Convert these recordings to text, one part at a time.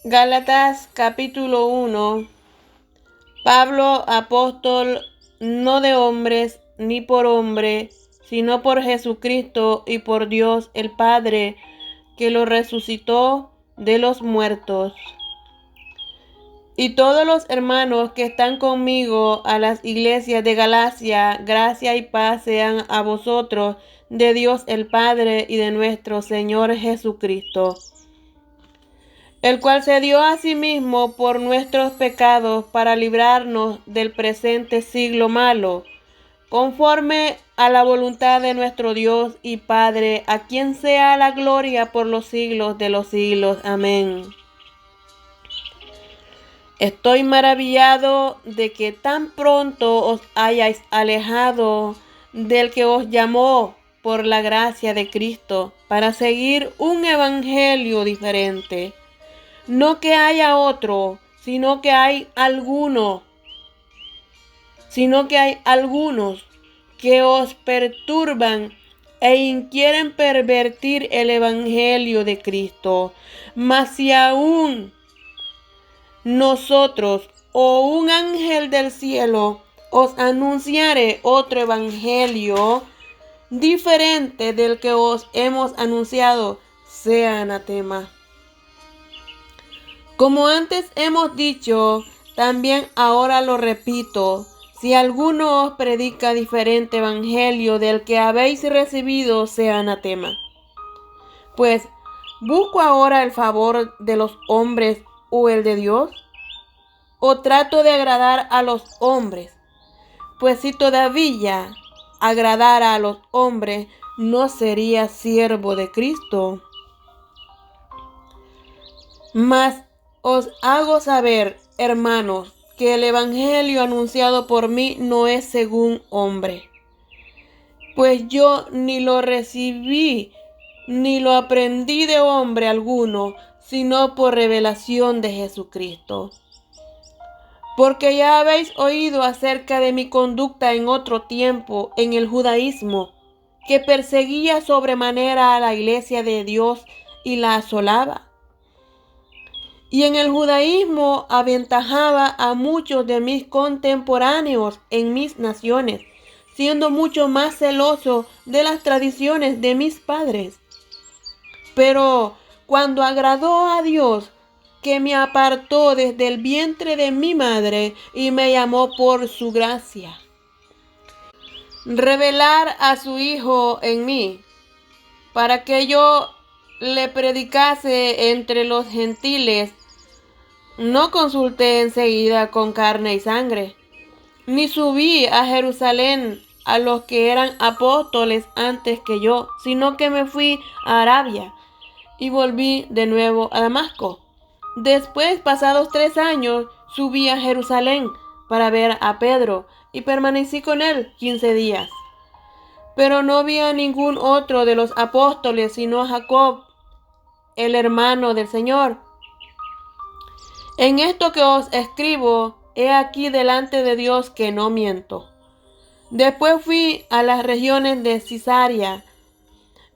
Gálatas capítulo 1. Pablo, apóstol, no de hombres ni por hombre, sino por Jesucristo y por Dios el Padre, que lo resucitó de los muertos. Y todos los hermanos que están conmigo a las iglesias de Galacia, gracia y paz sean a vosotros, de Dios el Padre y de nuestro Señor Jesucristo, el cual se dio a sí mismo por nuestros pecados para librarnos del presente siglo malo, conforme a la voluntad de nuestro Dios y Padre, a quien sea la gloria por los siglos de los siglos. Amén. Estoy maravillado de que tan pronto os hayáis alejado del que os llamó por la gracia de Cristo para seguir un evangelio diferente. No que haya otro, sino que hay algunos que os perturban e quieren pervertir el evangelio de Cristo. Mas si aún nosotros o un ángel del cielo os anunciare otro evangelio diferente del que os hemos anunciado, sea anatema. Como antes hemos dicho, también ahora lo repito, si alguno os predica diferente evangelio del que habéis recibido, sea anatema. Pues, ¿busco ahora el favor de los hombres o el de Dios? ¿O trato de agradar a los hombres? Pues si todavía agradara a los hombres, no sería siervo de Cristo. Mas os hago saber, hermanos, que el evangelio anunciado por mí no es según hombre. Pues yo ni lo recibí, ni lo aprendí de hombre alguno, sino por revelación de Jesucristo. Porque ya habéis oído acerca de mi conducta en otro tiempo en el judaísmo, que perseguía sobremanera a la iglesia de Dios y la asolaba. Y en el judaísmo aventajaba a muchos de mis contemporáneos en mis naciones, siendo mucho más celoso de las tradiciones de mis padres. Pero cuando agradó a Dios, que me apartó desde el vientre de mi madre y me llamó por su gracia, revelar a su Hijo en mí, para que yo le predicase entre los gentiles, no consulté enseguida con carne y sangre, ni subí a Jerusalén a los que eran apóstoles antes que yo, sino que me fui a Arabia y volví de nuevo a Damasco. Después, pasados 3 años, subí a Jerusalén para ver a Pedro y permanecí con él 15 días. Pero no vi a ningún otro de los apóstoles, sino a Jacob, el hermano del Señor. En esto que os escribo, he aquí delante de Dios que no miento. Después fui a las regiones de Cesarea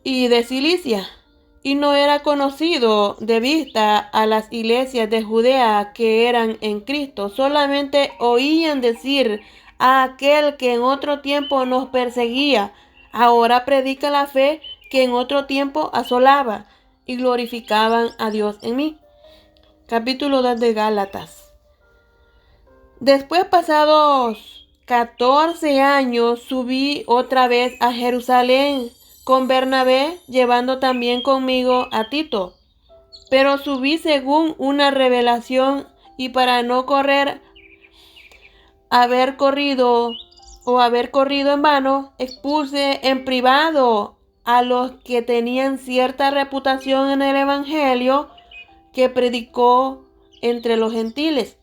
y de Cilicia, y no era conocido de vista a las iglesias de Judea que eran en Cristo. Solamente oían decir a aquel que en otro tiempo nos perseguía, ahora predica la fe que en otro tiempo asolaba, y glorificaban a Dios en mí. Capítulo 2 de Gálatas. Después, pasados 14 años, subí otra vez a Jerusalén con Bernabé, llevando también conmigo a Tito. Pero subí según una revelación, y para no haber corrido en vano, expuse en privado a los que tenían cierta reputación en el evangelio que predicó entre los gentiles.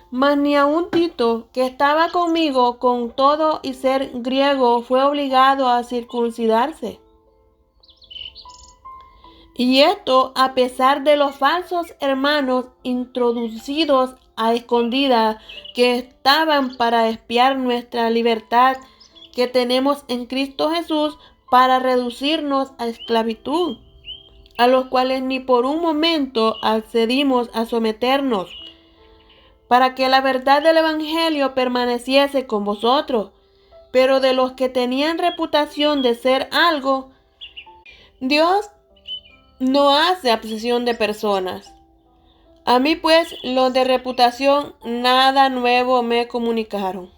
Mas ni aun Tito, que estaba conmigo con todo y ser griego, fue obligado a circuncidarse. Y esto a pesar de los falsos hermanos introducidos a escondidas que estaban para espiar nuestra libertad que tenemos en Cristo Jesús, para reducirnos a esclavitud. a los cuales ni por un momento accedimos a someternos, para que la verdad del Evangelio permaneciese con vosotros. Pero de los que tenían reputación de ser algo, Dios no hace acepción de personas. A mí pues los de reputación nada nuevo me comunicaron.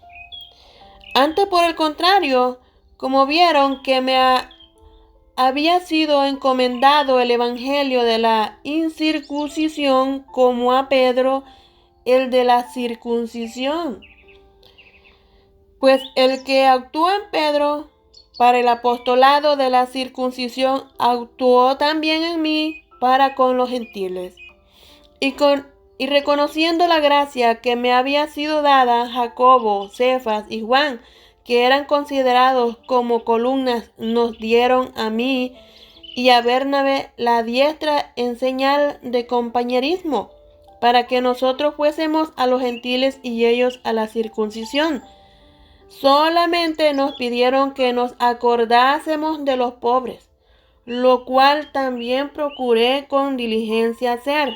Antes, por el contrario, como vieron que me había sido encomendado el evangelio de la incircuncisión, como a Pedro el de la circuncisión. Pues el que actuó en Pedro para el apostolado de la circuncisión, actuó también en mí para con los gentiles. Y reconociendo la gracia que me había sido dada, Jacobo, Cefas y Juan, que eran considerados como columnas, nos dieron a mí y a Bernabé la diestra en señal de compañerismo, para que nosotros fuésemos a los gentiles y ellos a la circuncisión. Solamente nos pidieron que nos acordásemos de los pobres, lo cual también procuré con diligencia hacer.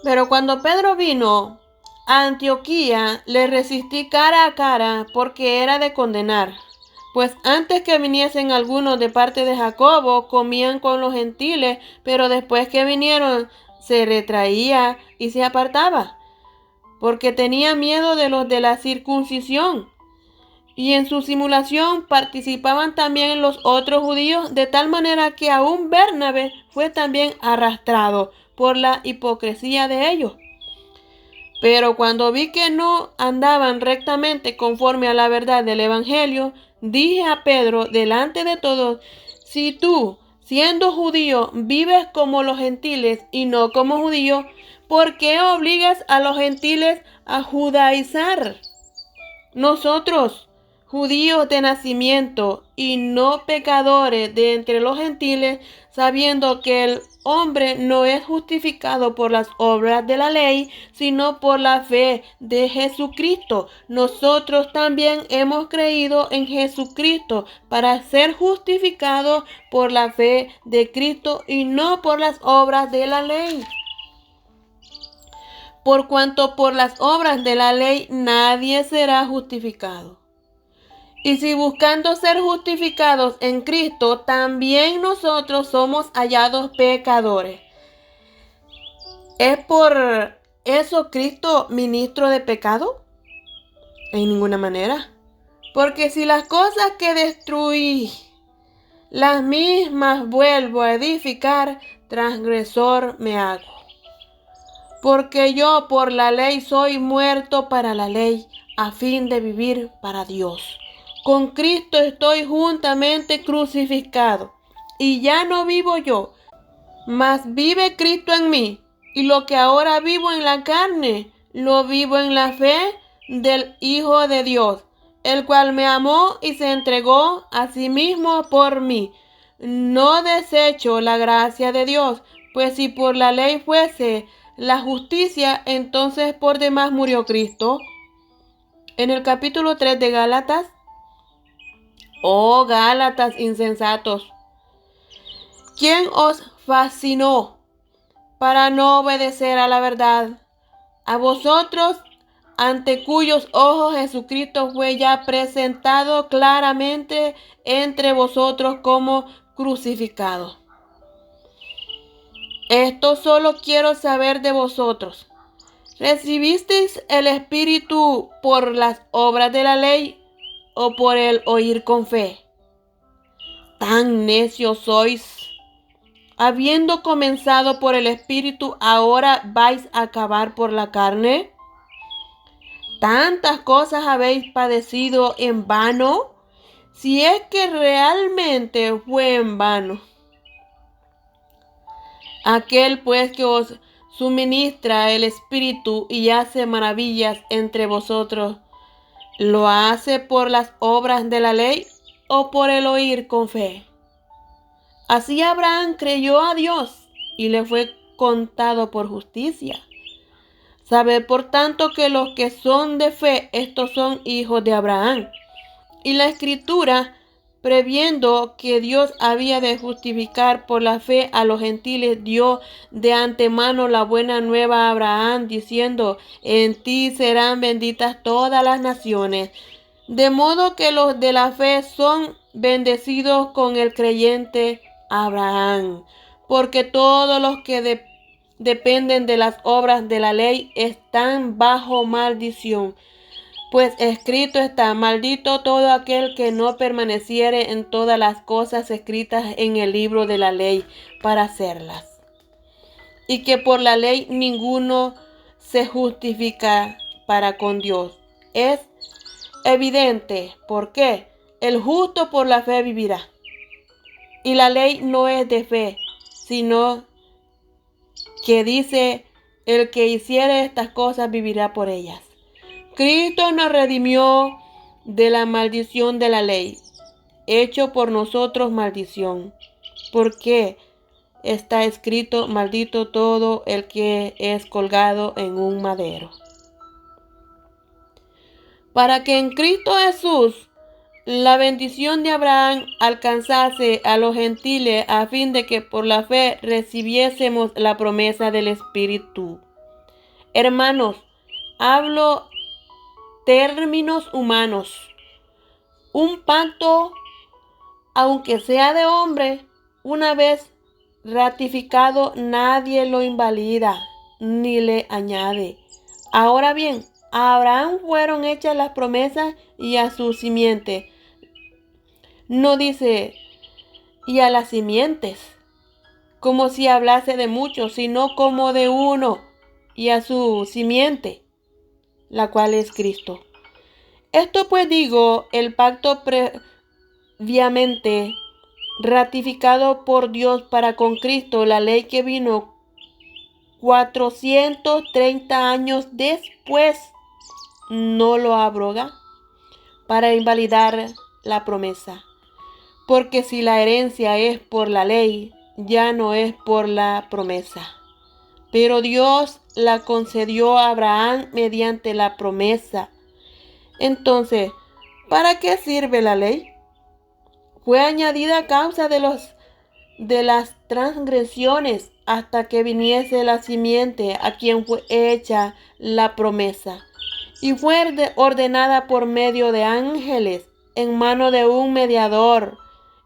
Pero cuando Pedro vino a Antioquía, le resistí cara a cara, porque era de condenar. Pues antes que viniesen algunos de parte de Jacobo, comían con los gentiles, pero después que vinieron, se retraía y se apartaba, porque tenía miedo de los de la circuncisión. Y en su simulación participaban también los otros judíos, de tal manera que aún Bernabé fue también arrastrado por la hipocresía de ellos. Pero cuando vi que no andaban rectamente conforme a la verdad del Evangelio, dije a Pedro delante de todos: si tú, siendo judío, vives como los gentiles y no como judío, ¿por qué obligas a los gentiles a judaizar? Nosotros, judíos de nacimiento y no pecadores de entre los gentiles, sabiendo que el hombre no es justificado por las obras de la ley, sino por la fe de Jesucristo. Nosotros también hemos creído en Jesucristo para ser justificados por la fe de Cristo y no por las obras de la ley. Por cuanto por las obras de la ley nadie será justificado. Y si buscando ser justificados en Cristo, también nosotros somos hallados pecadores, ¿es por eso Cristo ministro de pecado? En ninguna manera. Porque si las cosas que destruí, las mismas vuelvo a edificar, transgresor me hago. Porque yo por la ley soy muerto para la ley, a fin de vivir para Dios. Con Cristo estoy juntamente crucificado, y ya no vivo yo, mas vive Cristo en mí. Y lo que ahora vivo en la carne, lo vivo en la fe del Hijo de Dios, el cual me amó y se entregó a sí mismo por mí. No desecho la gracia de Dios, pues si por la ley fuese la justicia, entonces por demás murió Cristo. En el capítulo 3 de Gálatas: oh Gálatas insensatos, ¿quién os fascinó para no obedecer a la verdad? A vosotros, ante cuyos ojos Jesucristo fue ya presentado claramente entre vosotros como crucificado. Esto solo quiero saber de vosotros: ¿recibisteis el Espíritu por las obras de la ley o por el oír con fe? Tan necios sois. Habiendo comenzado por el Espíritu, ¿ahora vais a acabar por la carne? ¿Tantas cosas habéis padecido en vano? Si es que realmente fue en vano. Aquel pues que os suministra el Espíritu y hace maravillas entre vosotros, ¿lo hace por las obras de la ley o por el oír con fe? Así Abraham creyó a Dios y le fue contado por justicia. Sabed por tanto que los que son de fe, estos son hijos de Abraham. Y la Escritura previendo que Dios había de justificar por la fe a los gentiles, dio de antemano la buena nueva a Abraham, diciendo: en ti serán benditas todas las naciones. De modo que los de la fe son bendecidos con el creyente Abraham, porque todos los que dependen de las obras de la ley están bajo maldición. Pues escrito está: maldito todo aquel que no permaneciere en todas las cosas escritas en el libro de la ley para hacerlas. Y que por la ley ninguno se justifica para con Dios. Es evidente. ¿Por qué? El justo por la fe vivirá. Y la ley no es de fe, sino que dice: el que hiciere estas cosas vivirá por ellas. Cristo nos redimió de la maldición de la ley, hecho por nosotros maldición, porque está escrito: maldito todo el que es colgado en un madero. Para que en Cristo Jesús la bendición de Abraham alcanzase a los gentiles, a fin de que por la fe recibiésemos la promesa del Espíritu. Hermanos, hablo términos humanos. Un pacto, aunque sea de hombre, una vez ratificado, nadie lo invalida ni le añade. Ahora bien, a Abraham fueron hechas las promesas y a su simiente. No dice y a las simientes, como si hablase de muchos, sino como de uno, y a su simiente, la cual es Cristo. Esto pues digo, el pacto previamente ratificado por Dios para con Cristo, la ley que vino 430 años después, no lo abroga para invalidar la promesa. Porque si la herencia es por la ley, ya no es por la promesa. Pero Dios la concedió a Abraham mediante la promesa. Entonces, ¿para qué sirve la ley? Fue añadida a causa de las transgresiones, hasta que viniese la simiente a quien fue hecha la promesa. Y fue ordenada por medio de ángeles en mano de un mediador.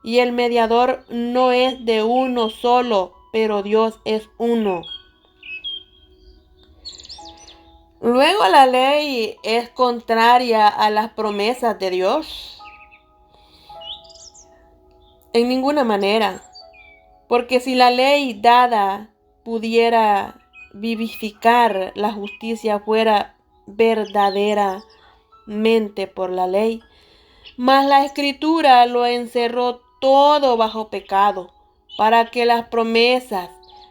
Y el mediador no es de uno solo, pero Dios es uno. Luego la ley es contraria a las promesas de Dios. En ninguna manera. Porque si la ley dada pudiera vivificar, la justicia fuera verdaderamente por la ley. Mas la Escritura lo encerró todo bajo pecado, para que las promesas,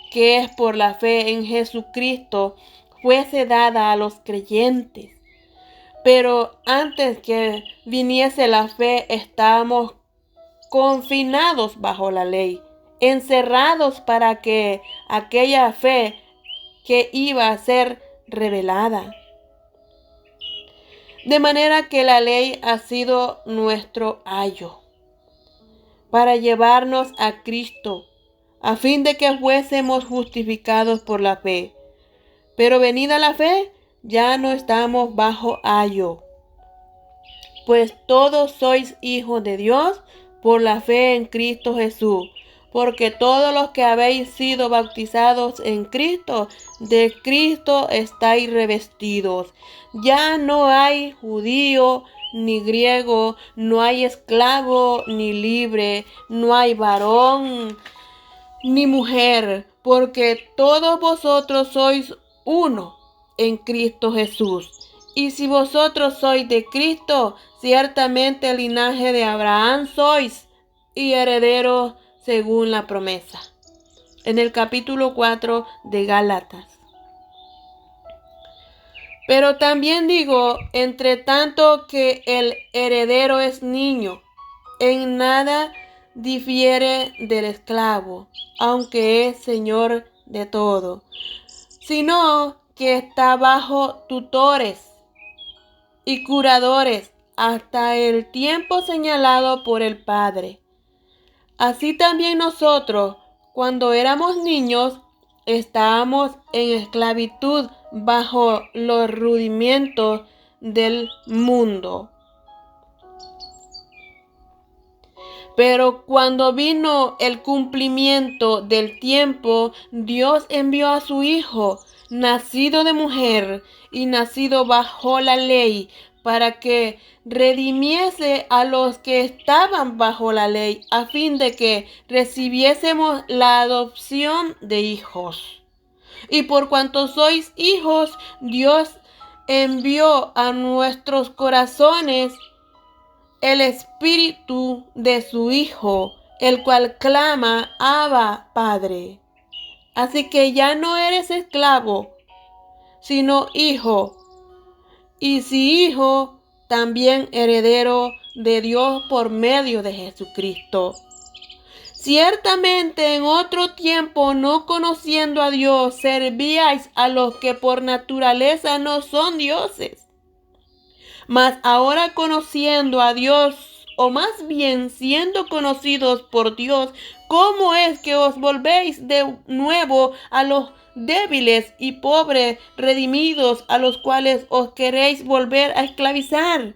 que es por la fe en Jesucristo, fuese dada a los creyentes. Pero antes que viniese la fe, estábamos confinados bajo la ley, encerrados para que aquella fe que iba a ser revelada. De manera que la ley ha sido nuestro ayo para llevarnos a Cristo, a fin de que fuésemos justificados por la fe. Pero venida la fe, ya no estamos bajo ayo, pues todos sois hijos de Dios por la fe en Cristo Jesús. Porque todos los que habéis sido bautizados en Cristo, de Cristo estáis revestidos. Ya no hay judío ni griego, no hay esclavo ni libre, no hay varón ni mujer, porque todos vosotros sois uno en Cristo Jesús. Y si vosotros sois de Cristo, ciertamente el linaje de Abraham sois y herederos según la promesa. En el capítulo 4 de Gálatas. Pero también digo, entre tanto que el heredero es niño, en nada difiere del esclavo, aunque es señor de todo, sino que está bajo tutores y curadores, hasta el tiempo señalado por el Padre. Así también nosotros, cuando éramos niños, estábamos en esclavitud bajo los rudimentos del mundo. Pero cuando vino el cumplimiento del tiempo, Dios envió a su Hijo, nacido de mujer y nacido bajo la ley, para que redimiese a los que estaban bajo la ley, a fin de que recibiésemos la adopción de hijos. Y por cuanto sois hijos, Dios envió a nuestros corazones el espíritu de su Hijo, el cual clama, Abba, Padre. Así que ya no eres esclavo, sino hijo. Y si hijo, también heredero de Dios por medio de Jesucristo. Ciertamente en otro tiempo, no conociendo a Dios, servíais a los que por naturaleza no son dioses. Mas ahora conociendo a Dios, o más bien siendo conocidos por Dios, ¿cómo es que os volvéis de nuevo a los débiles y pobres redimidos a los cuales os queréis volver a esclavizar?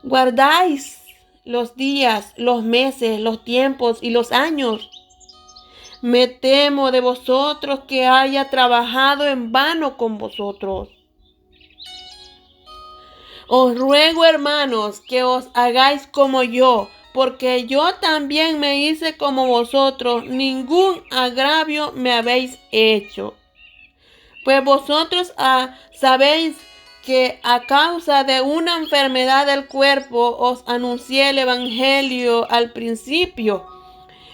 Guardáis los días, los meses, los tiempos y los años. Me temo de vosotros que haya trabajado en vano con vosotros. Os ruego, hermanos, que os hagáis como yo, porque yo también me hice como vosotros, ningún agravio me habéis hecho. Pues vosotros sabéis que a causa de una enfermedad del cuerpo os anuncié el evangelio al principio,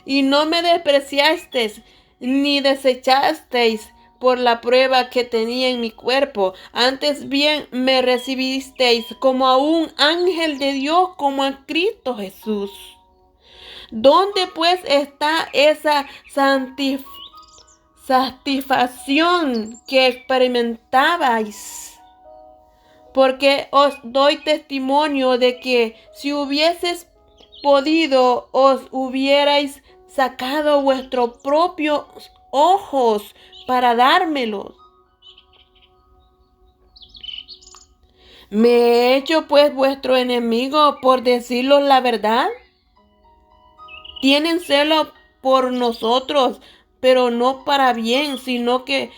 y no me despreciasteis ni desechasteis por la prueba que tenía en mi cuerpo. Antes bien me recibisteis como a un ángel de Dios, como a Cristo Jesús. ¿Dónde pues está esa satisfacción que experimentabais? Porque os doy testimonio de que si hubieses podido, os hubierais sacado vuestros propios ojos para dármelos. ¿Me he hecho pues vuestro enemigo por deciros la verdad? Tienen celo por nosotros, pero no para bien, sino que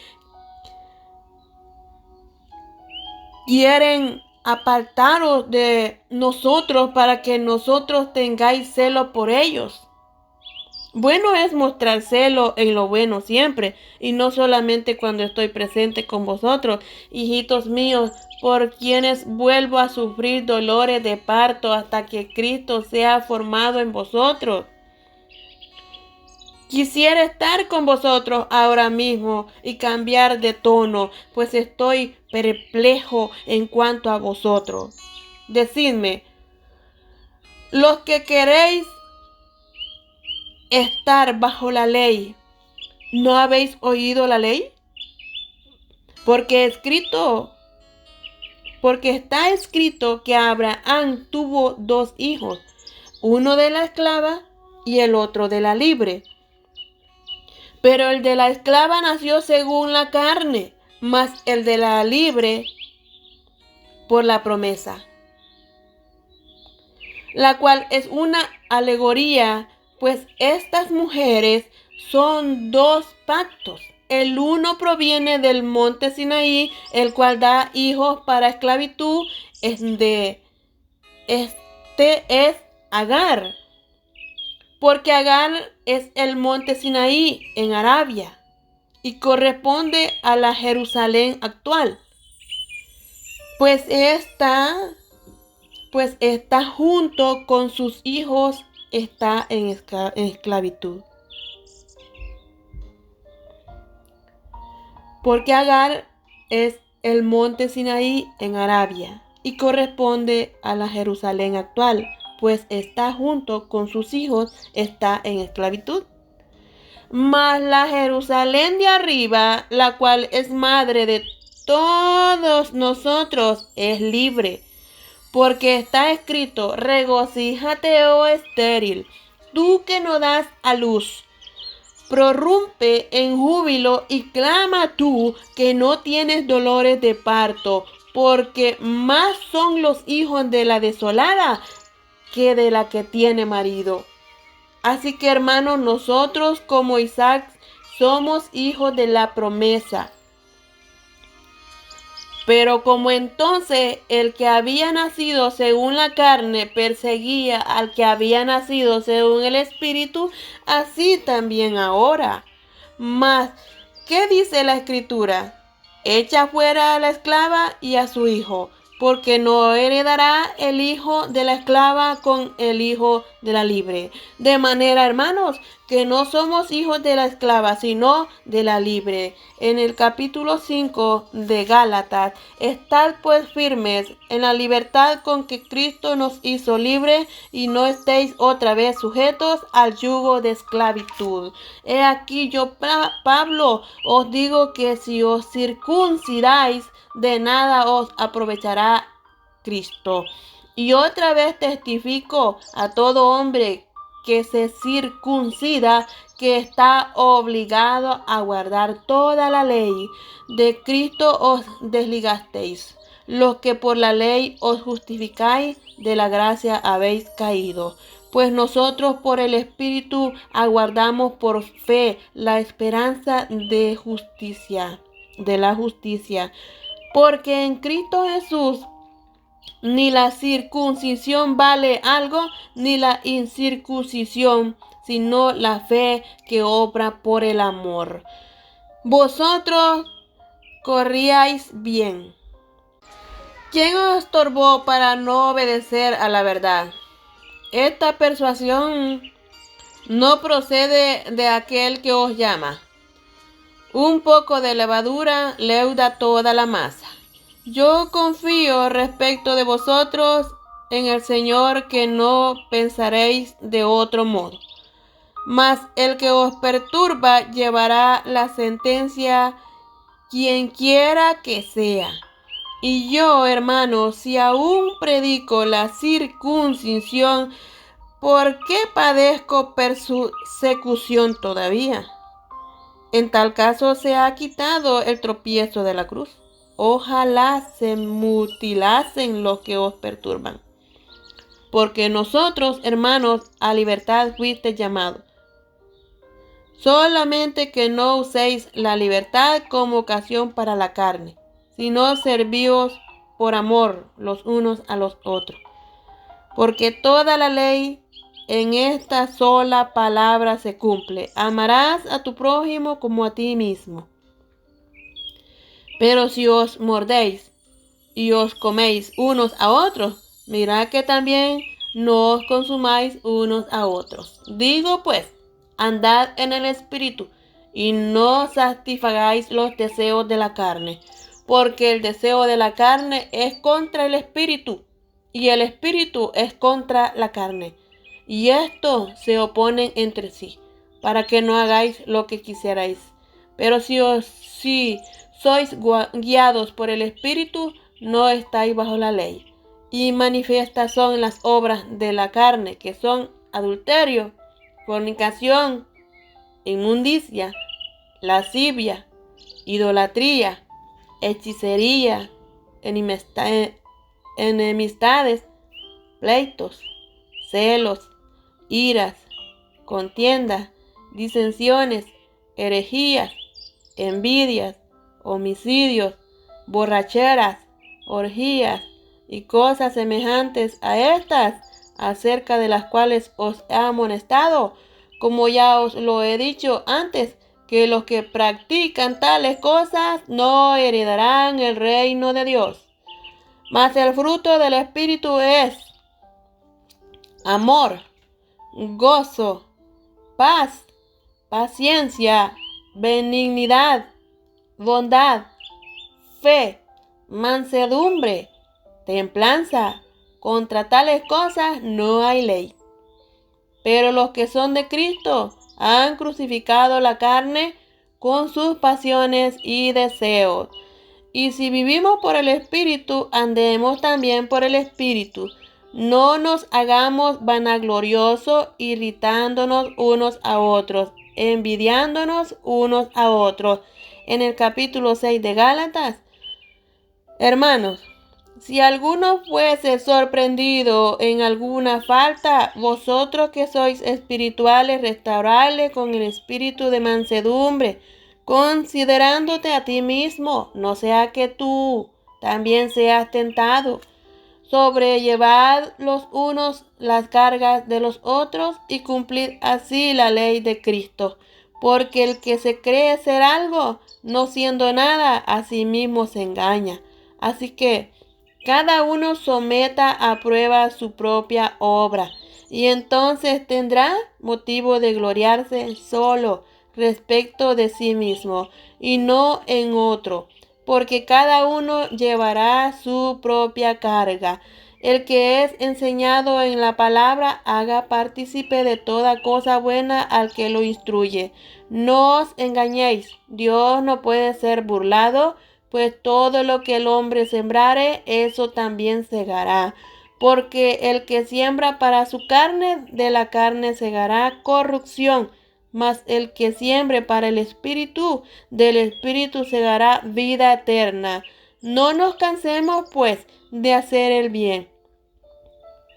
quieren apartaros de nosotros para que nosotros tengáis celo por ellos. Bueno es mostrar celo en lo bueno siempre, y no solamente cuando estoy presente con vosotros, hijitos míos, por quienes vuelvo a sufrir dolores de parto hasta que Cristo sea formado en vosotros. Quisiera estar con vosotros ahora mismo y cambiar de tono, pues estoy perplejo en cuanto a vosotros. Decidme, los que queréis estar bajo la ley, ¿no habéis oído la ley? Porque está escrito que Abraham tuvo 2 hijos, uno de la esclava y el otro de la libre. Pero el de la esclava nació según la carne, mas el de la libre por la promesa, la cual es una alegoría, pues estas mujeres son 2 pactos. El uno proviene del monte Sinaí, el cual da hijos para esclavitud. Este es Agar, porque Agar es el monte Sinaí en Arabia y corresponde a la Jerusalén actual. Pues está junto con sus hijos, está en esclavitud. Porque Agar es el monte Sinaí en Arabia y corresponde a la Jerusalén actual, pues está junto con sus hijos, está en esclavitud. Mas la Jerusalén de arriba, la cual es madre de todos nosotros es libre. Porque está escrito: regocíjate, oh estéril, tú que no das a luz. Prorrumpe en júbilo y clama tú que no tienes dolores de parto, porque más son los hijos de la desolada que de la que tiene marido. Así que, hermanos, nosotros como Isaac somos hijos de la promesa. Pero como entonces el que había nacido según la carne perseguía al que había nacido según el Espíritu, así también ahora. Mas, ¿qué dice la Escritura? Echa fuera a la esclava y a su hijo, porque no heredará el hijo de la esclava con el hijo de la libre. De manera, hermanos, que no somos hijos de la esclava, sino de la libre. En el capítulo 5 de Gálatas: estad pues firmes en la libertad con que Cristo nos hizo libres, y no estéis otra vez sujetos al yugo de esclavitud. He aquí yo, Pablo, os digo que si os circuncidáis, de nada os aprovechará Cristo. Y otra vez testifico a todo hombre que se circuncida, que está obligado a guardar toda la ley. De Cristo os desligasteis, los que por la ley os justificáis, de la gracia habéis caído. Pues nosotros por el Espíritu aguardamos por fe la esperanza de justicia, de la justicia. Porque en Cristo Jesús ni la circuncisión vale algo, ni la incircuncisión, sino la fe que obra por el amor. Vosotros corríais bien. ¿Quién os estorbó para no obedecer a la verdad? Esta persuasión no procede de aquel que os llama. Un poco de levadura leuda toda la masa. Yo confío respecto de vosotros en el Señor que no pensaréis de otro modo. Mas el que os perturba llevará la sentencia, quien quiera que sea. Y yo, hermanos, si aún predico la circuncisión, ¿por qué padezco persecución todavía? En tal caso se ha quitado el tropiezo de la cruz. Ojalá se mutilasen los que os perturban. Porque nosotros, hermanos, a libertad fuisteis llamados. Solamente que no uséis la libertad como ocasión para la carne, sino servíos por amor los unos a los otros. Porque toda la ley en esta sola palabra se cumple: amarás a tu prójimo como a ti mismo. Pero si os mordéis y os coméis unos a otros, mirad que también no os consumáis unos a otros. Digo pues, andad en el Espíritu, y no satisfagáis los deseos de la carne, porque el deseo de la carne es contra el Espíritu, y el Espíritu es contra la carne, y estos se oponen entre sí, para que no hagáis lo que quisierais. Pero si sois guiados por el Espíritu, no estáis bajo la ley. Y manifiestas son las obras de la carne, que son adulterio, fornicación, inmundicia, lascivia, idolatría, hechicería, enemistades, pleitos, celos, iras, contiendas, disensiones, herejías, envidias, homicidios, borracheras, orgías y cosas semejantes a estas, acerca de las cuales os he amonestado, como ya os lo he dicho antes, que los que practican tales cosas no heredarán el reino de Dios. Mas el fruto del Espíritu es amor, gozo, paz, paciencia, benignidad, bondad, fe, mansedumbre, templanza. Contra tales cosas no hay ley. Pero los que son de Cristo han crucificado la carne con sus pasiones y deseos. Y si vivimos por el Espíritu, andemos también por el Espíritu. No nos hagamos vanagloriosos, irritándonos unos a otros, envidiándonos unos a otros. En el capítulo 6 de Gálatas. Hermanos, si alguno fuese sorprendido en alguna falta, vosotros que sois espirituales, restauradle con el espíritu de mansedumbre, considerándote a ti mismo, no sea que tú también seas tentado. Sobrellevad los unos las cargas de los otros y cumplid así la ley de Cristo. Porque el que se cree ser algo, no siendo nada, a sí mismo se engaña. Así que cada uno someta a prueba su propia obra, y entonces tendrá motivo de gloriarse solo respecto de sí mismo, y no en otro, porque cada uno llevará su propia carga. El que es enseñado en la palabra, haga partícipe de toda cosa buena al que lo instruye. No os engañéis, Dios no puede ser burlado, pues todo lo que el hombre sembrare, eso también segará. Porque el que siembra para su carne, de la carne segará corrupción, mas el que siembre para el Espíritu, del Espíritu segará vida eterna. No nos cansemos, pues, de hacer el bien,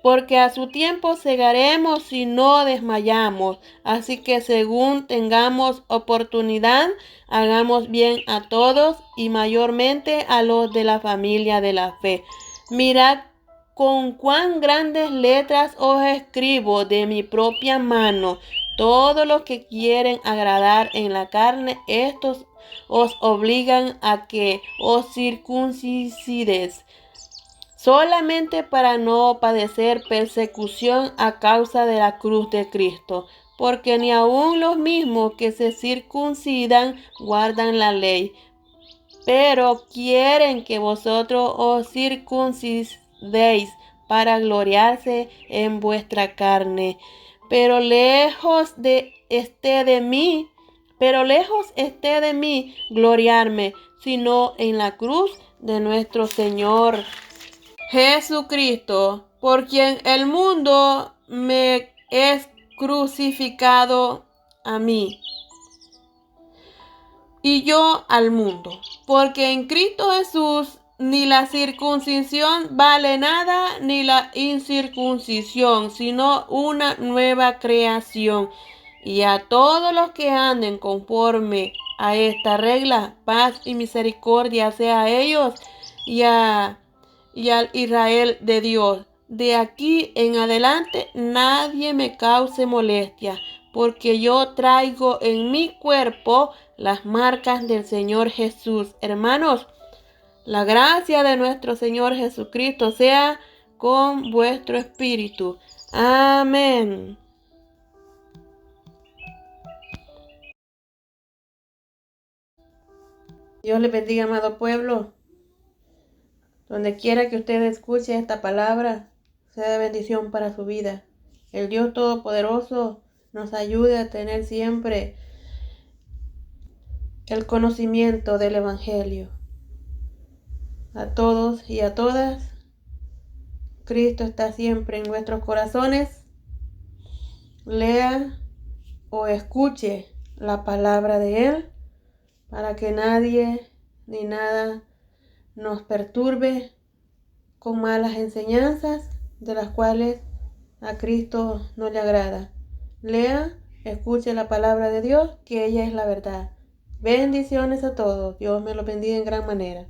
porque a su tiempo segaremos si no desmayamos. Así que según tengamos oportunidad, hagamos bien a todos y mayormente a los de la familia de la fe. Mirad con cuán grandes letras os escribo de mi propia mano. Todos los que quieren agradar en la carne, estos os obligan a que os circuncides, solamente para no padecer persecución a causa de la cruz de Cristo, porque ni aun los mismos que se circuncidan guardan la ley, pero quieren que vosotros os circuncidéis para gloriarse en vuestra carne. Pero lejos esté de mí gloriarme, sino en la cruz de nuestro Señor Jesucristo, por quien el mundo me es crucificado a mí, y yo al mundo. Porque en Cristo Jesús ni la circuncisión vale nada, ni la incircuncisión, sino una nueva creación. Y a todos los que anden conforme a esta regla, paz y misericordia sea a ellos y al Israel de Dios. De aquí en adelante nadie me cause molestia, porque yo traigo en mi cuerpo las marcas del Señor Jesús. Hermanos, la gracia de nuestro Señor Jesucristo sea con vuestro espíritu. Amén. Dios les bendiga, amado pueblo. Donde quiera que usted escuche esta palabra, sea de bendición para su vida. El Dios Todopoderoso nos ayude a tener siempre el conocimiento del Evangelio. A todos y a todas, Cristo está siempre en nuestros corazones. Lea o escuche la palabra de Él para que nadie ni nada nos perturbe con malas enseñanzas de las cuales a Cristo no le agrada. Lea, escuche la palabra de Dios, que ella es la verdad. Bendiciones a todos. Dios me los bendiga en gran manera.